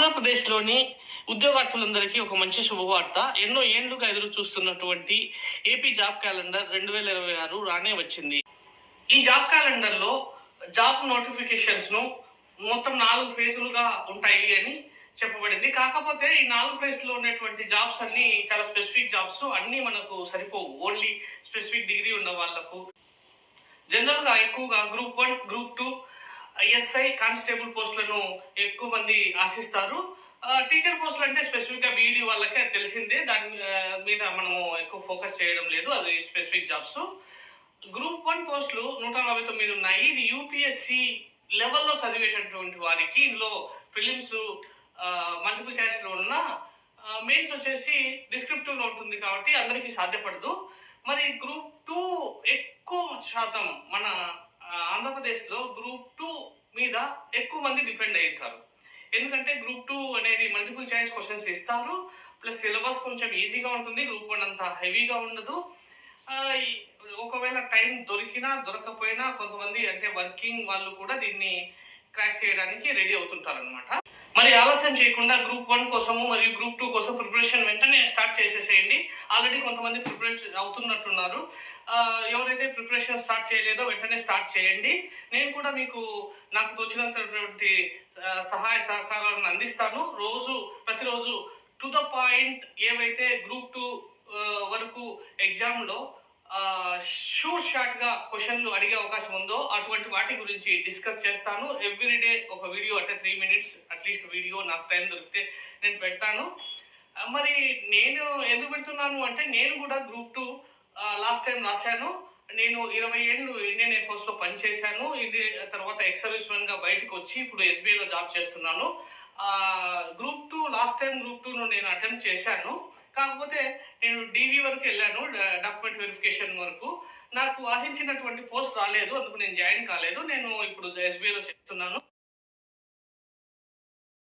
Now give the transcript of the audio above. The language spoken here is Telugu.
ఆంధ్రప్రదేశ్‌లోని ఉద్యోగార్థులందరికీ ఒక మంచి శుభవార్త. ఎన్నో ఏండ్లుగా ఎదురు చూస్తున్నటువంటి ఏపీ జాబ్ క్యాలెండర్ 2026 రానే వచ్చింది. ఈ జాబ్ క్యాలెండర్‌లో జాబ్ నోటిఫికేషన్స్‌ను మొత్తం 4 ఫేజులుగా ఉంటాయి అని చెప్పబడింది. కాకపోతే ఈ 4 ఫేజ్‌లో ఉన్నటువంటి జాబ్స్ అన్నీ చాలా స్పెసిఫిక్ జాబ్స్. అన్నీ మనకు సరిపోవు. ఓన్లీ స్పెసిఫిక్ డిగ్రీ ఉన్న వాళ్ళకు. జనరల్‌గా ఎక్కువగా గ్రూప్ 1, గ్రూప్ 2, ఎస్ఐ, కానిస్టేబుల్ పోస్టులను ఎక్కువ మంది ఆశిస్తారు. టీచర్ పోస్టులు అంటే స్పెసిఫిక్‌గా బీఈడీ వాళ్ళకే అది తెలిసిందే. దాని మీద మనము ఎక్కువ ఫోకస్ చేయడం లేదు. అది స్పెసిఫిక్ జాబ్స్. గ్రూప్ 1 పోస్టులు 149 ఉన్నాయి. ఇది యూపీఎస్‌సి లెవెల్‌లో చదివేటటువంటి వారికి. ఇందులో ప్రిలిమ్స్ మల్టిపుల్ చాయిస్‌లో ఉన్న మెయిన్స్ వచ్చేసి డిస్క్రిప్టివ్‌లో ఉంటుంది కాబట్టి అందరికీ సాధ్యపడదు. మరి గ్రూప్ 2 ఎక్కువ శాతం మన ఆంధ్రప్రదేశ్‌లో గ్రూప్ 2 మీద ఎక్కువ మంది డిపెండ్ అయి ఉంటారు. ఎందుకంటే గ్రూప్ 2 అనేది మల్టిపుల్ చాయిస్ క్వశ్చన్స్ ఇస్తారు. ప్లస్ సిలబస్ కొంచెం ఈజీగా ఉంటుంది. గ్రూప్ 1 అంత హెవీగా ఉండదు. ఒకవేళ టైం దొరికినా దొరకపోయినా కొంతమంది అంటే వర్కింగ్ వాళ్ళు కూడా దీన్ని క్రాక్ చేయడానికి రెడీ అవుతుంటారనమాట. మరి ఆలస్యం చేయకుండా గ్రూప్ 1 కోసము మరియు గ్రూప్ 2 కోసం ప్రిపరేషన్ వెంటనే స్టార్ట్ చేసేసేయండి. ఆల్రెడీ కొంతమంది ప్రిపరేషన్ అవుతున్నట్టున్నారు. ఎవరైతే ప్రిపరేషన్ స్టార్ట్ చేయలేదో వెంటనే స్టార్ట్ చేయండి. నేను కూడా మీకు నాకు తోచినంతటువంటి సహాయ సహకారాలను అందిస్తాను. ప్రతిరోజు టు ద పాయింట్ ఏవైతే గ్రూప్ 2 వరకు ఎగ్జామ్లో షార్ట్ గా క్వశ్చన్లు అడిగే అవకాశం ఉందో అటువంటి వాటి గురించి డిస్కస్ చేస్తాను. ఎవ్రీడే ఒక వీడియో అంటే 3 minutes అట్లీస్ట్ వీడియో నాకు టైం దొరికితే నేను పెడతాను. మరి నేను ఎందుకు పెడుతున్నాను అంటే నేను కూడా గ్రూప్ 2 లాస్ట్ టైం రాశాను. నేను 20 ఏళ్ళు ఇండియన్ ఎయిర్ ఫోర్స్ లో పనిచేశాను. తర్వాత ఎక్స్ సర్వీస్ మెన్ గా బయటకు వచ్చి ఇప్పుడు ఎస్బీఐలో జాబ్ చేస్తున్నాను. గ్రూప్ 2 లాస్ట్ టైం గ్రూప్ 2 నేను అటెంప్ట్ చేశాను. కాకపోతే నేను డీవీ వరకు వెళ్ళాను, డాక్యుమెంట్ వెరిఫికేషన్ వరకు. నాకు ఆశించినటువంటి పోస్ట్ రాలేదు, అందుకు నేను జాయిన్ కాలేదు. నేను ఇప్పుడు ఎస్బీఐలో చేస్తున్నాను.